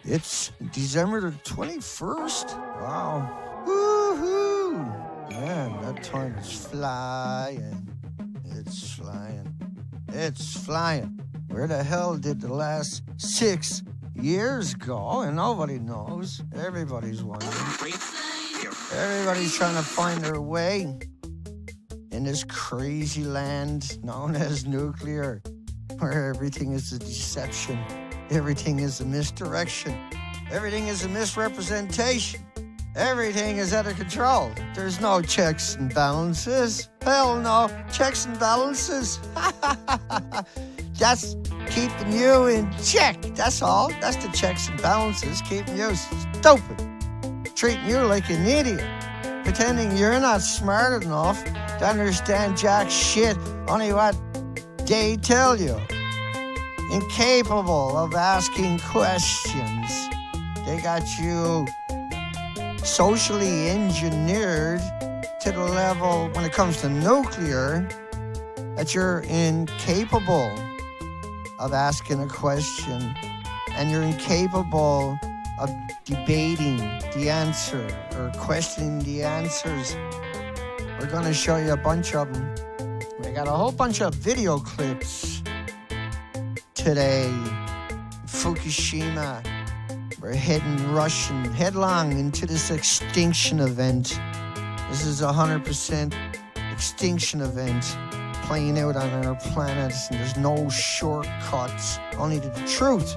It's December the 21st. Wow. Woohoo! Man, that time is flying. It's flying. It's flying. Where the hell did the last 6 years go? And nobody knows. Everybody's wondering. Everybody's trying to find their way in this crazy land known as nuclear, where everything is a deception. Everything is a misdirection. Everything is a misrepresentation. Everything is out of control. There's no checks and balances. Hell no. Checks and balances. That's keeping you in check. That's all. That's the checks and balances. Keeping you stupid. Treating you like an idiot. Pretending you're not smart enough to understand jack shit. Only what they tell you. Incapable of asking questions. They got you socially engineered to the level when it comes to nuclear that you're incapable of asking a question, and you're incapable of debating the answer or questioning the answers. We're going to show you a bunch of them. We got a whole bunch of video clips today. Fukushima. We're rushing headlong into this extinction event. This is 100% extinction event playing out on our planet, and there's no shortcuts, only the truth,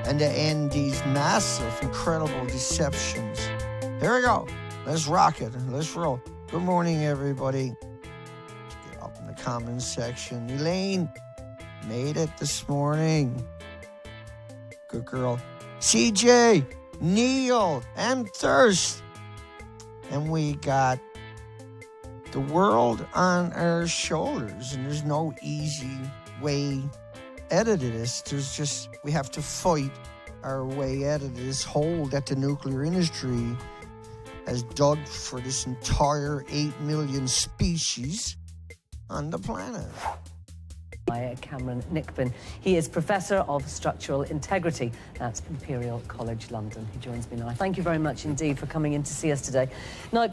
and to end these massive, incredible deceptions. Here we go. Let's rock it. Let's roll. Good morning, everybody. Let's get up in the comments section. Elaine made it this morning. Good girl. CJ, Neil, and Thirst. And we got the world on our shoulders, and there's no easy way out of this. We have to fight our way out of this hole that the nuclear industry has dug for this entire 8 million species on the planet. Cameron Nickbin. He is Professor of Structural Integrity at Imperial College London. He joins me now. Thank you very much indeed for coming in to see us today. Now,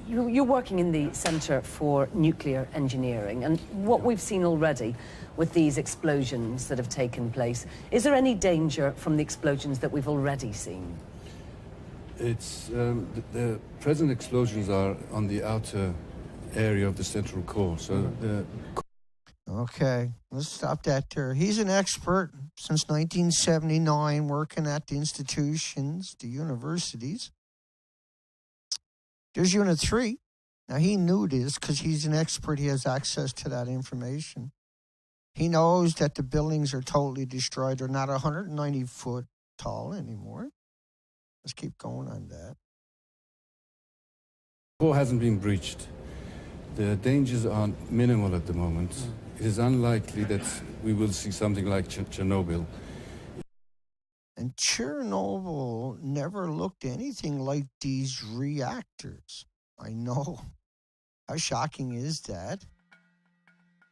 you're working in the Centre for Nuclear Engineering, and what we've seen already with these explosions that have taken place, is there any danger from the explosions that we've already seen? It's the present explosions are on the outer area of the central core, so the... Okay, let's stop that there. He's an expert since 1979, working at the institutions, the universities. There's Unit 3. Now, he knew this because he's an expert. He has access to that information. He knows that the buildings are totally destroyed. They're not 190 foot tall anymore. Let's keep going on that. The core hasn't been breached. The dangers are minimal at the moment. It is unlikely that we will see something like Chernobyl. And Chernobyl never looked anything like these reactors. I know. How shocking is that?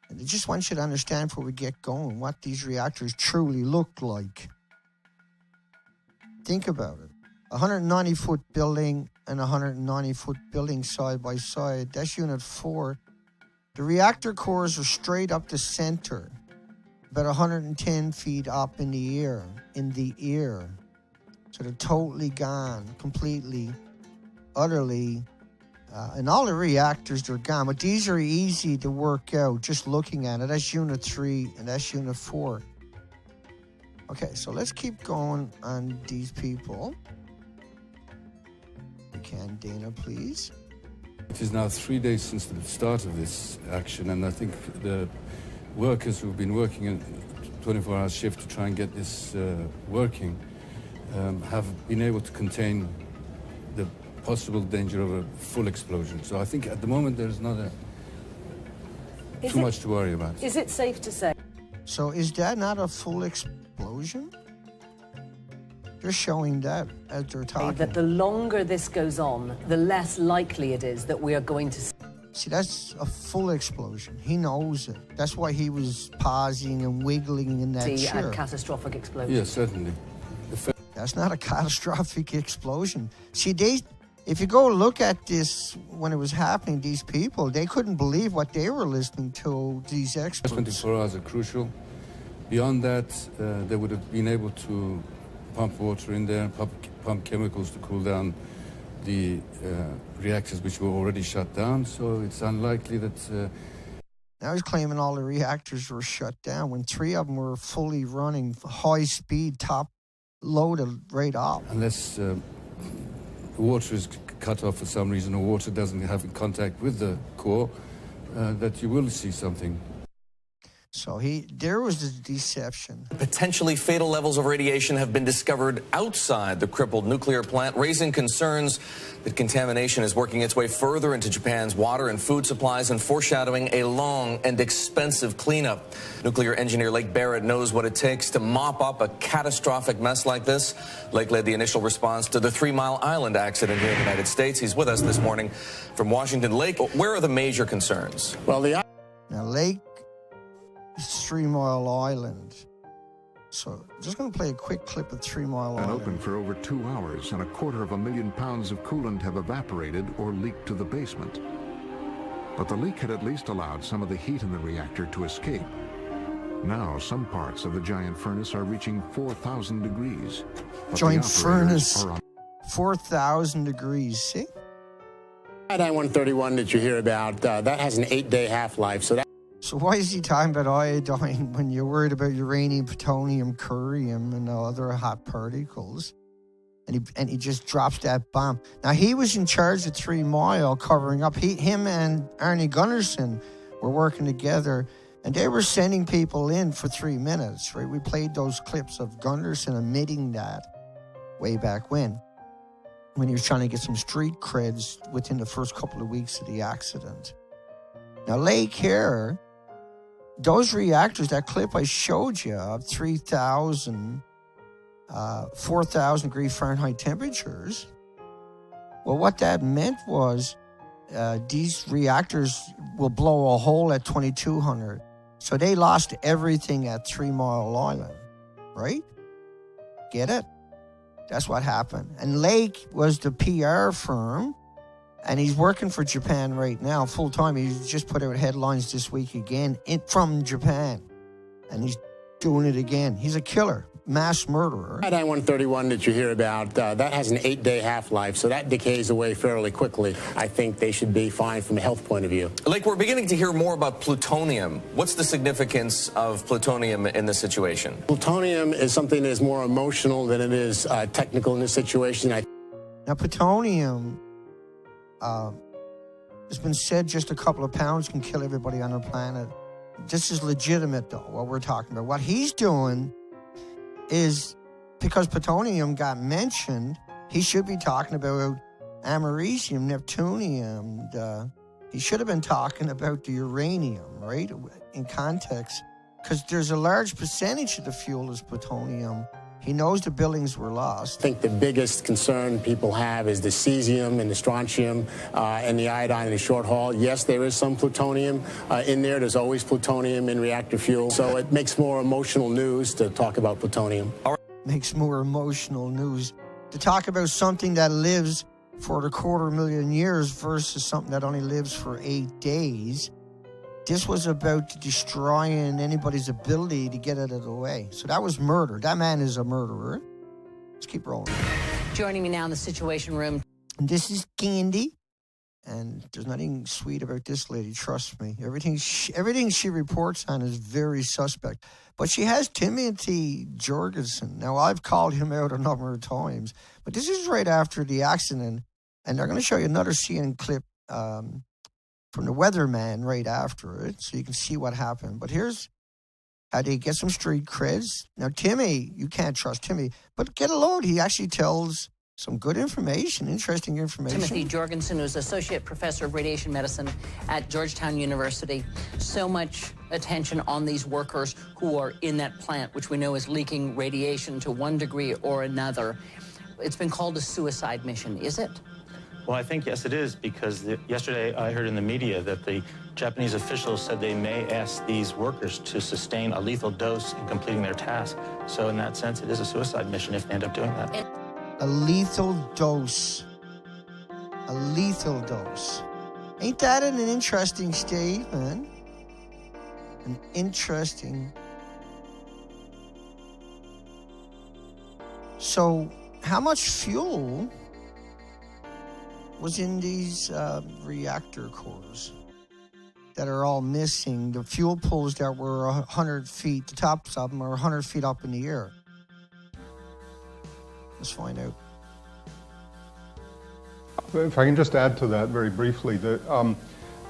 And I just want you to understand before we get going what these reactors truly look like. Think about it. A 190-foot building and a 190-foot building side by side. That's Unit 4. The reactor cores are straight up the center, about 110 feet up in the air. So they're totally gone, completely, utterly. And all the reactors, they're gone. But these are easy to work out just looking at it. That's Unit 3 and that's Unit 4. Okay, so let's keep going on these people. You can, Dana, please. It is now 3 days since the start of this action, and I think the workers who've been working a 24-hour shift to try and get this working have been able to contain the possible danger of a full explosion. So I think at the moment there's not too much to worry about. Is it safe to say? So is that not a full explosion? They're showing that as they're talking. That the longer this goes on, the less likely it is that we are going to... See, that's a full explosion. He knows it. That's why he was pausing and wiggling in that chair. A catastrophic explosion. Yes, certainly. That's not a catastrophic explosion. See, if you go look at this when it was happening, these people, they couldn't believe what they were listening to, these experts. 24 hours are crucial. Beyond that, they would have been able to pump water in there, pump chemicals to cool down the reactors which were already shut down. So it's unlikely that... Now he's claiming all the reactors were shut down when 3 of them were fully running, high speed, top loaded right off. Unless the water is cut off for some reason or water doesn't have contact with the core, that you will see something. So there was the deception. Potentially fatal levels of radiation have been discovered outside the crippled nuclear plant, raising concerns that contamination is working its way further into Japan's water and food supplies and foreshadowing a long and expensive cleanup. Nuclear engineer Lake Barrett knows what it takes to mop up a catastrophic mess like this. Lake led the initial response to the 3 Mile Island accident here in the United States. He's with us this morning from Washington. Lake, where are the major concerns? Well, now Lake is 3 Mile Island. So just going to play a quick clip of 3 Mile Island. Been open for over 2 hours, and 250,000 pounds of coolant have evaporated or leaked to the basement. But the leak had at least allowed some of the heat in the reactor to escape. Now some parts of the giant furnace are reaching 4,000 degrees. Giant furnace, 4,000 degrees, see? Iodine 131 that you hear about, that has an 8-day half-life, So why is he talking about iodine when you're worried about uranium, plutonium, curium, and other hot particles? And he just drops that bomb. Now, he was in charge of 3 Mile covering up. Him and Arnie Gunnarsson were working together, and they were sending people in for 3 minutes, right? We played those clips of Gunnarsson admitting that way back when he was trying to get some street creds within the first couple of weeks of the accident. Now, Lake here, those reactors, that clip I showed you of 3,000, 4,000 degree Fahrenheit temperatures, well, what that meant was these reactors will blow a hole at 2,200. So they lost everything at 3 Mile Island, right? Get it? That's what happened. And Lake was the PR firm, and he's working for Japan right now full time. He's just put out headlines this week again from Japan, and he's doing it again. He's a killer, mass murderer. Iodine 131 that you hear about, that has an 8-day half-life, so that decays away fairly quickly. I think they should be fine from a health point of view. Lake, we're beginning to hear more about plutonium. What's the significance of plutonium in this situation? Plutonium is something that is more emotional than it is technical in this situation. Now, plutonium, it's been said just a couple of pounds can kill everybody on the planet. This is legitimate, though, what we're talking about. What he's doing is, because plutonium got mentioned, he should be talking about americium, neptunium. He should have been talking about the uranium, right, in context, because there's a large percentage of the fuel is plutonium. He knows the buildings were lost. I think the biggest concern people have is the cesium and the strontium and the iodine in the short haul. Yes, there is some plutonium in there. There's always plutonium in reactor fuel. So it makes more emotional news to talk about plutonium. Makes more emotional news to talk about something that lives for 250,000 years versus something that only lives for 8 days. This was about destroying anybody's ability to get out of the way. So that was murder. That man is a murderer. Let's keep rolling. Joining me now in the Situation Room. And this is Candy. And there's nothing sweet about this lady, trust me. Everything she reports on is very suspect. But she has Timothy Jorgensen. Now, I've called him out a number of times. But this is right after the accident. And they're going to show you another CNN clip from the weatherman right after it, so you can see what happened. But here's how they get some street creds. Now, Timmy, you can't trust Timmy, but get a load. He actually tells some good information, interesting information. Timothy Jorgensen, who's Associate Professor of Radiation Medicine at Georgetown University. So much attention on these workers who are in that plant, which we know is leaking radiation to one degree or another. It's been called a suicide mission, is it? Well, I think, yes, it is, because yesterday I heard in the media that the Japanese officials said they may ask these workers to sustain a lethal dose in completing their task. So in that sense, it is a suicide mission if they end up doing that. A lethal dose. A lethal dose. Ain't that an interesting statement? An interesting. So, how much fuel was in these reactor cores that are all missing? The fuel pools that were 100 feet, the tops of them are 100 feet up in the air. Let's find out. If I can just add to that very briefly, there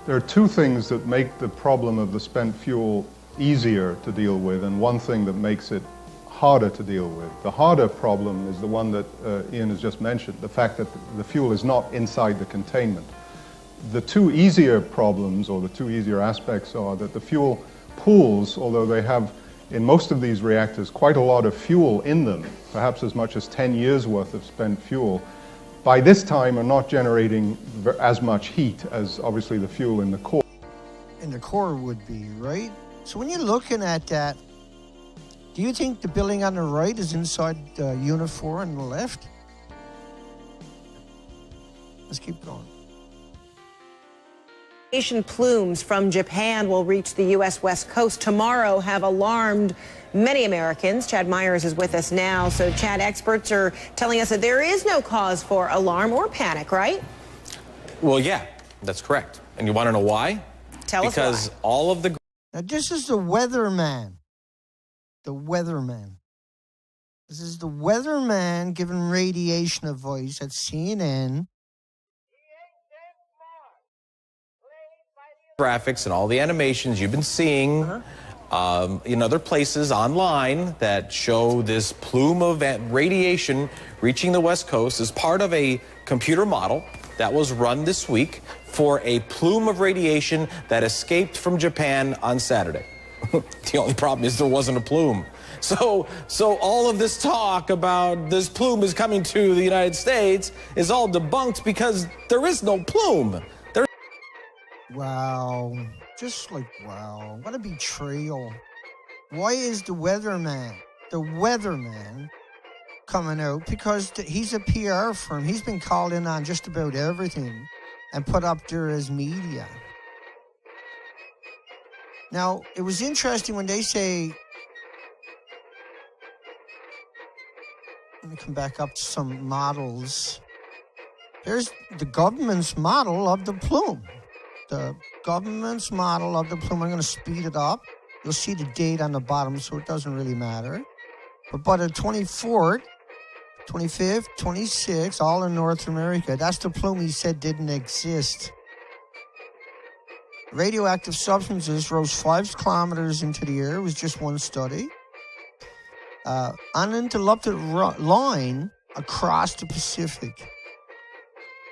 are two things that make the problem of the spent fuel easier to deal with, and one thing that makes it harder to deal with. The harder problem is the one that Ian has just mentioned, the fact that the fuel is not inside the containment. The two easier problems, or the two easier aspects, are that the fuel pools, although they have in most of these reactors quite a lot of fuel in them, perhaps as much as 10 years worth of spent fuel, by this time are not generating as much heat as obviously the fuel in the core. In the core would be, right? So when you're looking at that, do you think the building on the right is inside Unit 4 on the left? Let's keep going. Radiation plumes from Japan will reach the U.S. West Coast tomorrow, have alarmed many Americans. Chad Myers is with us now. So, Chad, experts are telling us that there is no cause for alarm or panic, right? Well, yeah, that's correct. And you want to know why? Tell us why. Because all of the... Now, this is the weatherman. The weatherman. This is the weatherman giving radiation advice at CNN. graphics and all the animations you've been seeing in other places online that show this plume of radiation reaching the West Coast is part of a computer model that was run this week for a plume of radiation that escaped from Japan on Saturday. The only problem is there wasn't a plume. So all of this talk about this plume is coming to the United States is all debunked because there is no plume. Wow. Just like, wow. What a betrayal. Why is the weatherman coming out? Because he's a PR firm. He's been called in on just about everything and put up there as media. Now, it was interesting when they say, let me come back up to some models. There's the government's model of the plume. The government's model of the plume. I'm going to speed it up. You'll see the date on the bottom, so it doesn't really matter. But by the 24th, 25th, 26th, all in North America, that's the plume he said didn't exist. Radioactive substances rose 5 kilometers into the air. It was just one study. Uninterrupted line across the Pacific.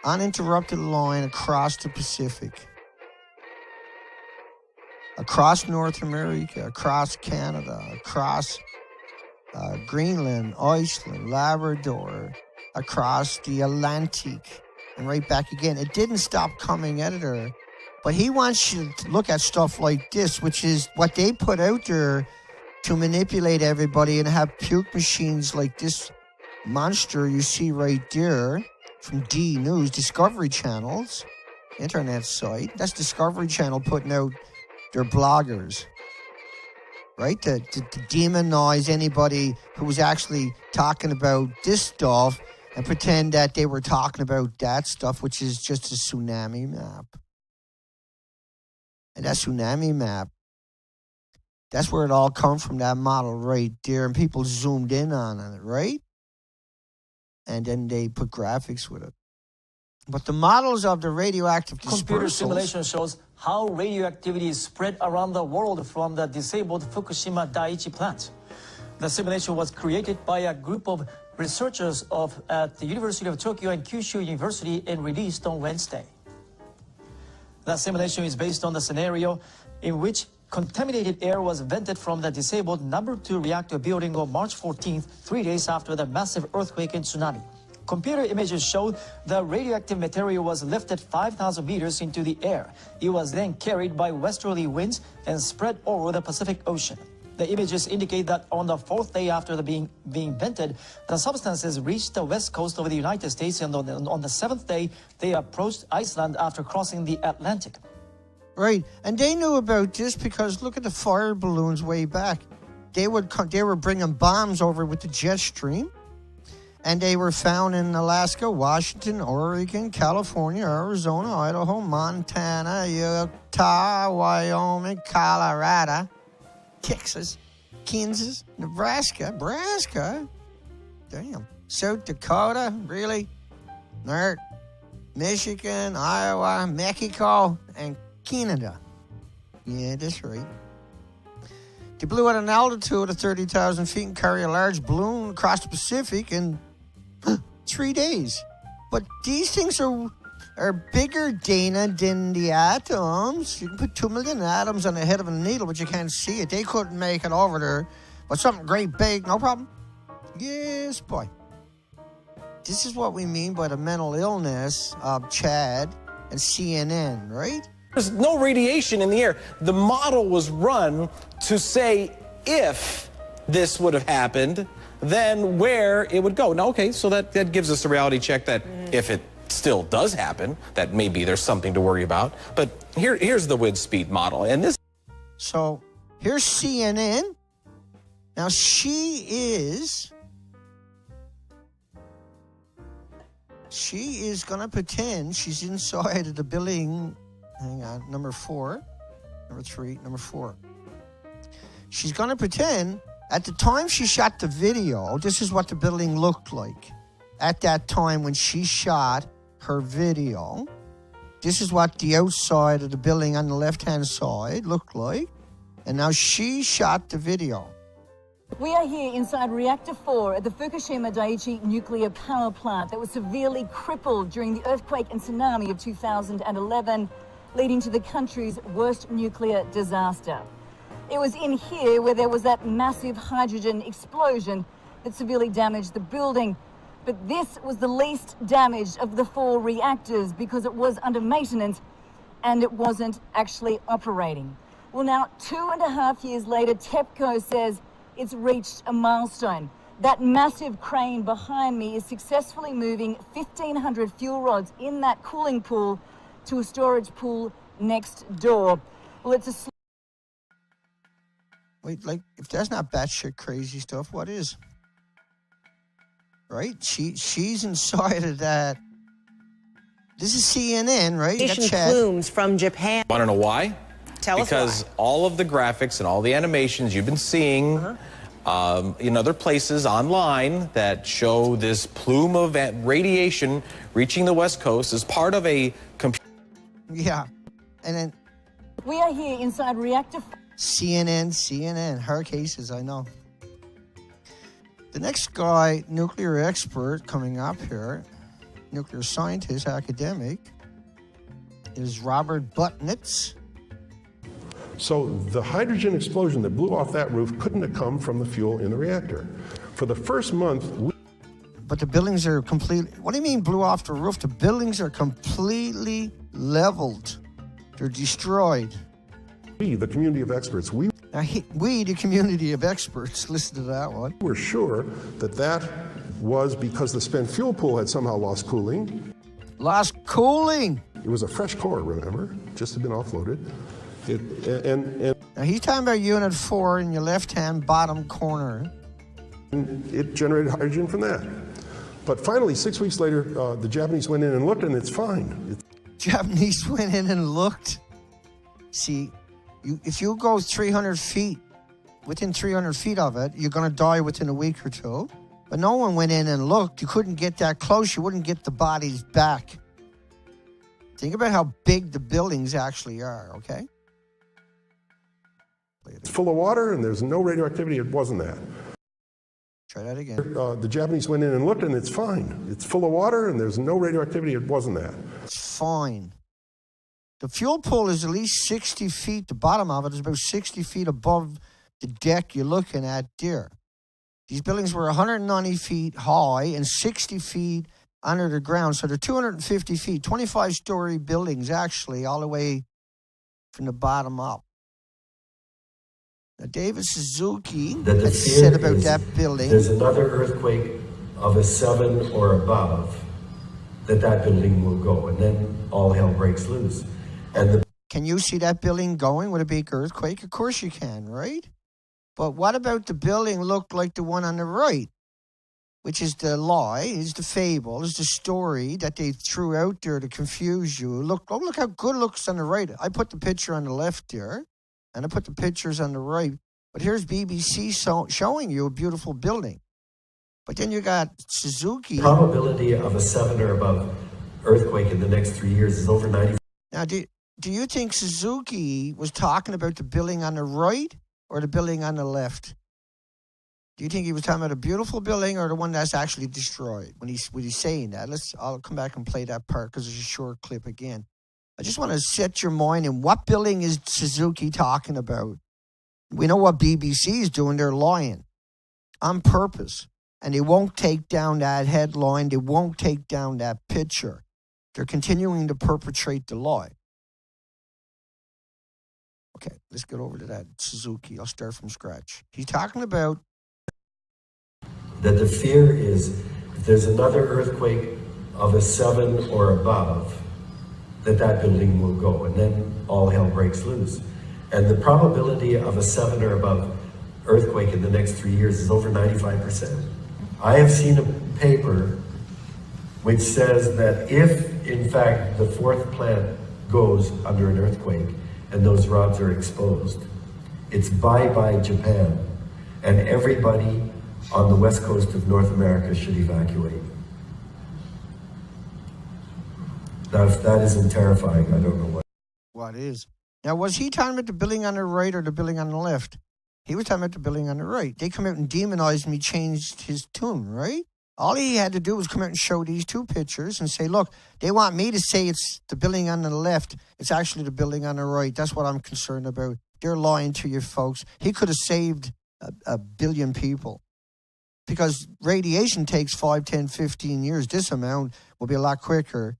Uninterrupted line across the Pacific. Across North America, across Canada, across Greenland, Iceland, Labrador, across the Atlantic, and right back again. It didn't stop coming out of there. But he wants you to look at stuff like this, which is what they put out there to manipulate everybody and have puke machines like this monster you see right there from D News, Discovery Channel's internet site. That's Discovery Channel putting out their bloggers, right? To demonize anybody who was actually talking about this stuff and pretend that they were talking about that stuff, which is just a tsunami map. And that tsunami map, that's where it all comes from, that model right there. And people zoomed in on it, right? And then they put graphics with it. But the models of the radioactive dispersals... Computer simulation shows how radioactivity is spread around the world from the disabled Fukushima Daiichi plant. The simulation was created by a group of researchers at the University of Tokyo and Kyushu University and released on Wednesday. The simulation is based on the scenario in which contaminated air was vented from the disabled No. 2 reactor building on March 14th, 3 days after the massive earthquake and tsunami. Computer images showed the radioactive material was lifted 5,000 meters into the air. It was then carried by westerly winds and spread over the Pacific Ocean. The images indicate that on the 4th day after being vented, the substances reached the west coast of the United States, and on the 7th day, they approached Iceland after crossing the Atlantic. Right, and they knew about this because look at the fire balloons way back. They were bringing bombs over with the jet stream, and they were found in Alaska, Washington, Oregon, California, Arizona, Idaho, Montana, Utah, Wyoming, Colorado, Texas, Kansas, Nebraska, damn, South Dakota, really, Michigan, Iowa, Mexico, and Canada. Yeah, that's right. They blew at an altitude of 30,000 feet and carry a large balloon across the Pacific in 3 days. But these things are bigger, Dana, than the atoms. You can put 2 million atoms on the head of a needle, but you can't see it. They couldn't make it over there. But something great big, no problem. Yes, boy. This is what we mean by the mental illness of Chad and CNN, right? There's no radiation in the air. The model was run to say if this would have happened, then where it would go. Now, okay, so that gives us a reality check that if it still does happen, that maybe there's something to worry about. But here's the wind speed model. And this. So here's CNN. Now she is going to pretend she's inside of the building. Hang on, number 4, number 3, number 4. She's going to pretend at the time she shot the video, this is what the building looked like. At that time when she shot her video, this is what the outside of the building on the left-hand side looked like. And now she shot the video. We are here inside Reactor 4 at the Fukushima Daiichi nuclear power plant that was severely crippled during the earthquake and tsunami of 2011, leading to the country's worst nuclear disaster. It was in here where there was that massive hydrogen explosion that severely damaged the building. But this was the least damaged of the 4 reactors because it was under maintenance and it wasn't actually operating. Well, now, 2.5 years later, TEPCO says it's reached a milestone. That massive crane behind me is successfully moving 1,500 fuel rods in that cooling pool to a storage pool next door. Well, it's a... Wait, like, if that's not batshit crazy stuff, what is? Right? She's inside of that. This is CNN, right? Plumes from Japan. Want to know why? Tell us why. Because all of the graphics and all the animations you've been seeing in other places online that show this plume of radiation reaching the West Coast is part of a computer. Yeah. And then... We are here inside Reactor... CNN, her cases, I know. The next guy, nuclear expert coming up here, nuclear scientist, academic, is Robert Butnitz. So the hydrogen explosion that blew off that roof couldn't have come from the fuel in the reactor. For the first month... But the buildings are completely... What do you mean blew off the roof? The buildings are completely leveled. They're destroyed. We, the community of experts, we, the community of experts, listen to that one. We're sure that that was because the spent fuel pool had somehow lost cooling. Lost cooling? It was a fresh core, remember? Just had been offloaded. Now he's talking about Unit 4 in your left-hand bottom corner. And it generated hydrogen from that. But finally, 6 weeks later, the Japanese went in and looked, and it's fine. Japanese went in and looked. See, if you go 300 feet, within 300 feet of it, you're going to die within a week or two. But no one went in and looked. You couldn't get that close. You wouldn't get the bodies back. Think about how big the buildings actually are, okay? It's full of water, and there's no radioactivity. It wasn't that. Try that again. The Japanese went in and looked, and it's fine. It's full of water, and there's no radioactivity. It wasn't that. It's fine. The fuel pool is at least 60 feet. The bottom of it is about 60 feet above the deck you're looking at there. These buildings were 190 feet high and 60 feet under the ground. So they're 250 feet, 25-story buildings, actually, all the way from the bottom up. Now, David Suzuki had said about that building. There's another earthquake of a 7 or above that building will go, and then all hell breaks loose. Can you see that building going with a big earthquake? Of course you can, right? But what about the building looked like the one on the right, which is the lie, is the fable, is the story that they threw out there to confuse you. Look how good it looks on the right. I put the picture on the left there, and I put the pictures on the right. But here's BBC showing you a beautiful building. But then you got Suzuki. The probability of a 7 or above earthquake in the next 3 years is over 90%. Now, do you think Suzuki was talking about the building on the right or the building on the left? Do you think he was talking about a beautiful building or the one that's actually destroyed when he's saying that? I'll come back and play that part because it's a short clip again. I just want to set your mind in what building is Suzuki talking about. We know what BBC is doing. They're lying on purpose. And they won't take down that headline. They won't take down that picture. They're continuing to perpetrate the lie. Okay, let's get over to that Suzuki. I'll start from scratch. He's talking about that the fear is if there's another earthquake of a 7 or above, that building will go, and then all hell breaks loose. And the probability of a 7 or above earthquake in the next 3 years is over 95%. I have seen a paper which says that if, in fact, the 4th plant goes under an earthquake and those rods are exposed, it's bye-bye Japan, and everybody on the west coast of North America should evacuate. Now, if that isn't terrifying, I don't know what is. Now, was he talking about the building on the right or the building on the left? He was talking about the building on the right. They come out and demonized him. He changed his tune, right? All he had to do was come out and show these two pictures and say, look, they want me to say it's the building on the left. It's actually the building on the right. That's what I'm concerned about. They're lying to you folks. He could have saved a billion people because radiation takes 5, 10, 15 years. This amount will be a lot quicker.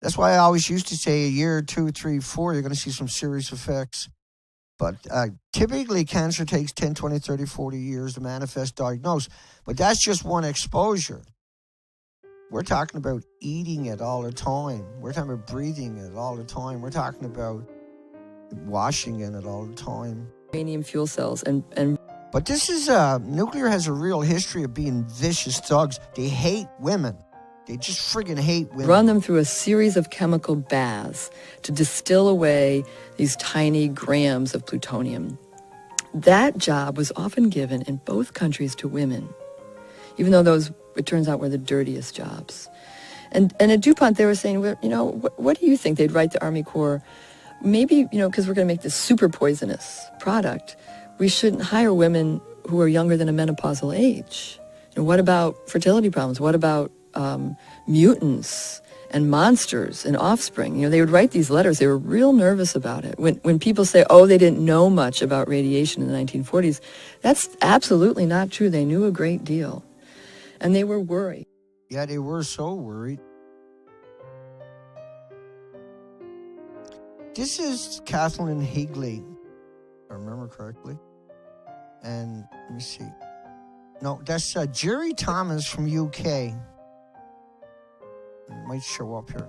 That's why I always used to say a year, 2, 3, 4, you're going to see some serious effects. But typically, cancer takes 10, 20, 30, 40 years to manifest, diagnose. But that's just one exposure. We're talking about eating it all the time. We're talking about breathing it all the time. We're talking about washing in it all the time. Uranium fuel cells and But this is, nuclear has a real history of being vicious thugs. They hate women. They just friggin' hate women. Run them through a series of chemical baths to distill away these tiny grams of plutonium. That job was often given in both countries to women, even though those, it turns out, were the dirtiest jobs. And at DuPont, they were saying, well, what do you think? They'd write the Army Corps, maybe, because we're going to make this super poisonous product, we shouldn't hire women who are younger than a menopausal age. And what about fertility problems? What about mutants and monsters and offspring? They would write these letters. They were real nervous about it. When people say, oh, they didn't know much about radiation in the 1940s, that's absolutely not true. They knew a great deal. And they were worried. Yeah, they were so worried. This is Kathleen Higley, if I remember correctly. And let me see. No, that's Jerry Thomas from UK. It might show up here.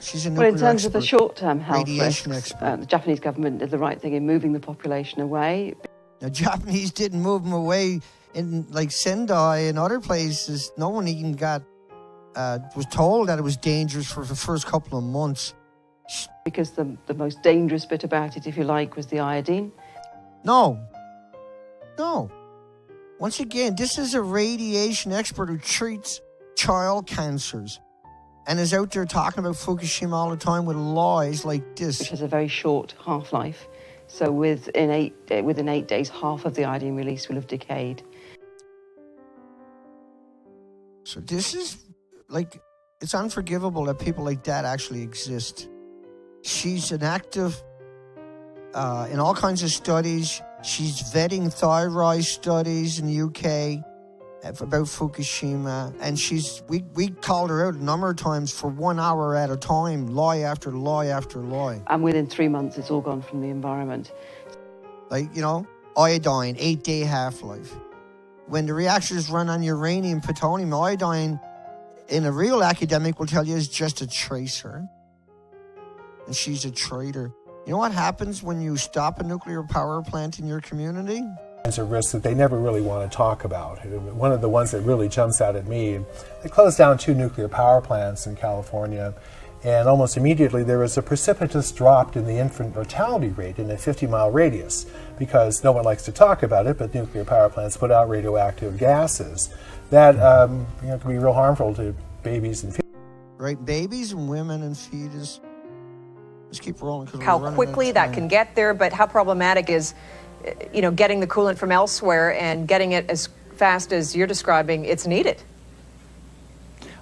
She's a nuclear in terms expert, of the short-term health radiation risks, expert. the Japanese government did the right thing in moving the population away. The Japanese didn't move them away in like Sendai and other places. No one even was told that it was dangerous for the first couple of months. Because the most dangerous bit about it, if you like, was the iodine. No. Once again, this is a radiation expert who treats child cancers and is out there talking about Fukushima all the time with lies like this. Which has a very short half-life. So within 8 days, half of the iodine release will have decayed. So this is, it's unforgivable that people like that actually exist. She's an active in all kinds of studies. She's vetting thyroid studies in the UK about Fukushima, and we called her out a number of times for 1 hour at a time, lie after lie after lie. And within 3 months, it's all gone from the environment. Like, iodine, 8-day half-life. When the reactors run on uranium, plutonium, iodine, in a real academic will tell you is just a tracer. And she's a traitor. You know what happens when you stop a nuclear power plant in your community? It's a risk that they never really want to talk about. One of the ones that really jumps out at me, they closed down 2 nuclear power plants in California, and almost immediately there was a precipitous drop in the infant mortality rate in a 50-mile radius, because no one likes to talk about it, but nuclear power plants put out radioactive gases that can be real harmful to babies and fetus. Right, babies and women and fetus. Let's keep rolling. How quickly that can get there, but how problematic is getting the coolant from elsewhere and getting it as fast as you're describing it's needed?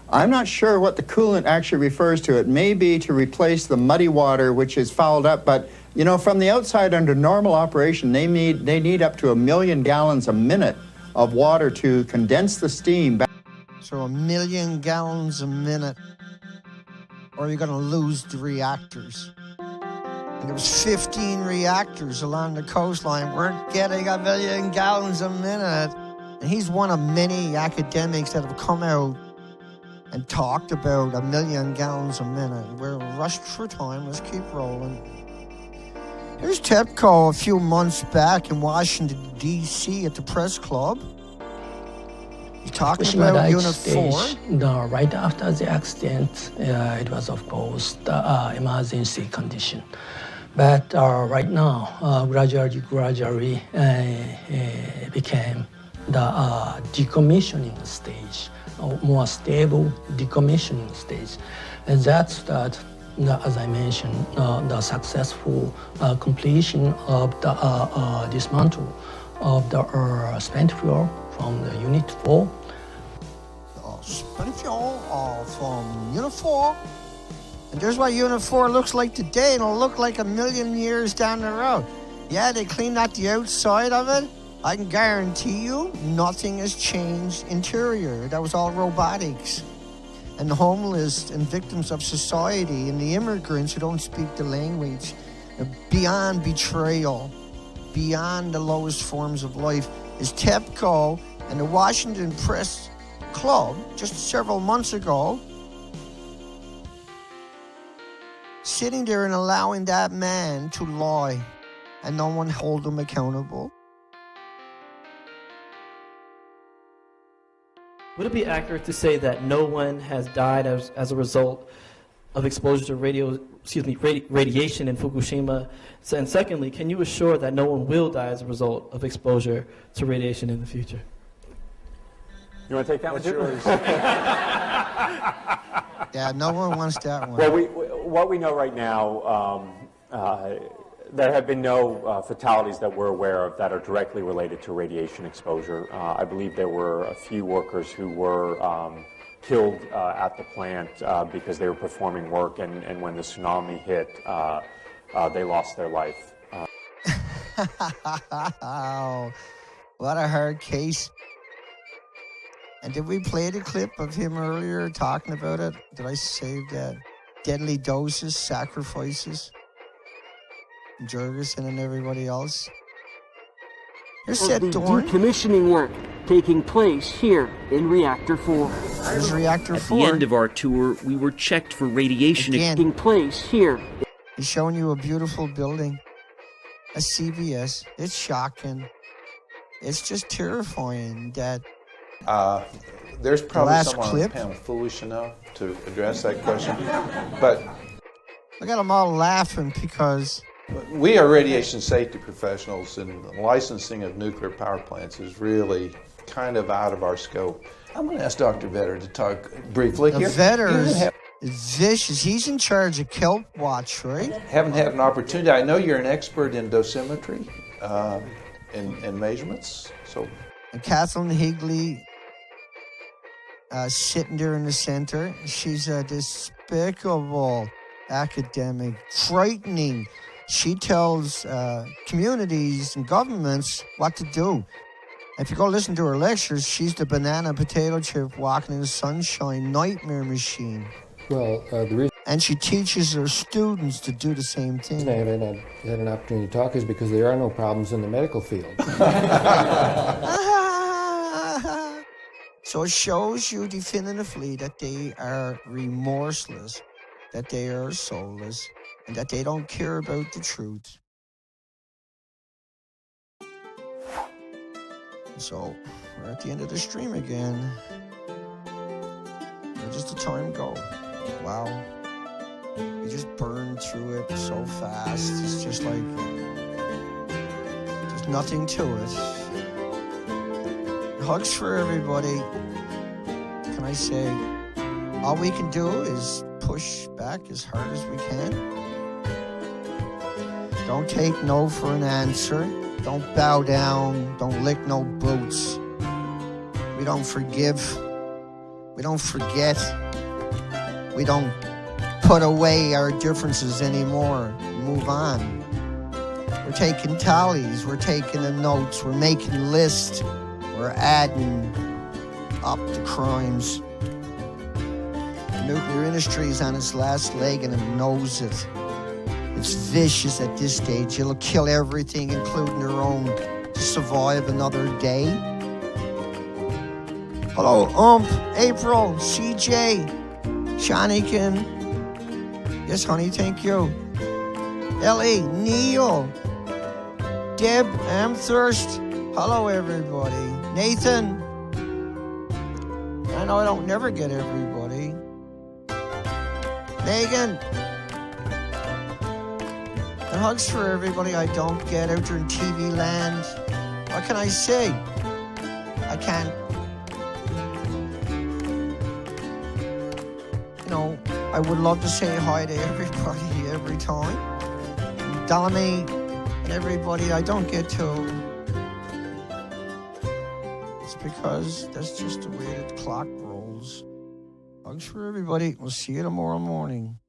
I'm not sure what the coolant actually refers to. It may be to replace the muddy water which is fouled up, but from the outside under normal operation, they need up to 1 million gallons a minute of water to condense the steam. So 1 million gallons a minute, or you're going to lose the reactors. And there was 15 reactors along the coastline. We're getting 1 million gallons a minute. And he's one of many academics that have come out and talked about 1 million gallons a minute. We're rushed for time. Let's keep rolling. Here's TEPCO a few months back in Washington, D.C. at the press club. He's talking about Unit 4. Right after the accident, it was, of course, the emergency condition. But right now, gradually became the decommissioning stage, more stable decommissioning stage. And that's that, as I mentioned, the successful completion of the dismantle of the spent fuel from the Unit 4. Spent fuel from Unit 4. And there's what Unit 4 looks like today, and it'll look like 1 million years down the road. Yeah, they cleaned out the outside of it. I can guarantee you nothing has changed interior. That was all robotics. And the homeless and victims of society and the immigrants who don't speak the language, beyond betrayal, beyond the lowest forms of life, is TEPCO and the Washington Press Club just several months ago, sitting there and allowing that man to lie and no one hold him accountable. Would it be accurate to say that no one has died as a result of exposure to radiation in Fukushima? And secondly, can you assure that no one will die as a result of exposure to radiation in the future? You want to take that one, too? Yeah, no one wants that one. Well, what we know right now, there have been no fatalities that we're aware of that are directly related to radiation exposure. I believe there were a few workers who were killed at the plant because they were performing work, and when the tsunami hit, they lost their life. Wow, what a hard case. And did we play the clip of him earlier talking about it? Did I save that? Deadly doses, sacrifices. Jurgensen and everybody else. Here's Seth the Dorn. decommissioning work taking place here in Reactor 4. There's Reactor 4. At the end of our tour, we were checked for radiation. Taking place here. He's showing you a beautiful building. A CVS. It's shocking. It's just terrifying that... There's probably last someone clip. on the panel foolish enough to address that question, but I got them all laughing because we are radiation safety professionals, and the licensing of nuclear power plants is really kind of out of our scope. I'm going to ask Dr. Vetter to talk briefly the here. Vetter is vicious. He's in charge of Kelp Watch, right? Haven't had an opportunity. I know you're an expert in dosimetry and measurements, so. And Kathleen Higley sitting there in the center. She's a despicable academic, frightening. She tells communities and governments what to do. If you go listen to her lectures, she's the banana potato chip walking in the sunshine nightmare machine. Well, the reason and she teaches her students to do the same thing. I haven't had an opportunity to talk is because there are no problems in the medical field. So it shows you definitively that they are remorseless, that they are soulless, and that they don't care about the truth. So we're at the end of the stream again. Where does the time go? Wow. We just burned through it so fast. It's just like, there's nothing to it. Hugs for everybody. Can I say, all we can do is push back as hard as we can. Don't take no for an answer. Don't bow down. Don't lick no boots. We don't forgive. We don't forget. We don't put away our differences anymore. Move on. We're taking tallies. We're taking the notes. We're making lists. We're adding up the crimes. The nuclear industry is on its last leg and it knows it. It's vicious at this stage. It'll kill everything, including their own, to survive another day. Hello, April, CJ, Shanikin. Yes, honey, thank you. Ellie, Neil, Deb, Amthurst. Hello, everybody. Nathan. I know I don't never get everybody. Megan. And hugs for everybody I don't get out there in TV land. What can I say? I can't. You know, I would love to say hi to everybody every time. Dami and everybody I don't get to. It's because that's just the way the clock rolls. Hugs for everybody. We'll see you tomorrow morning.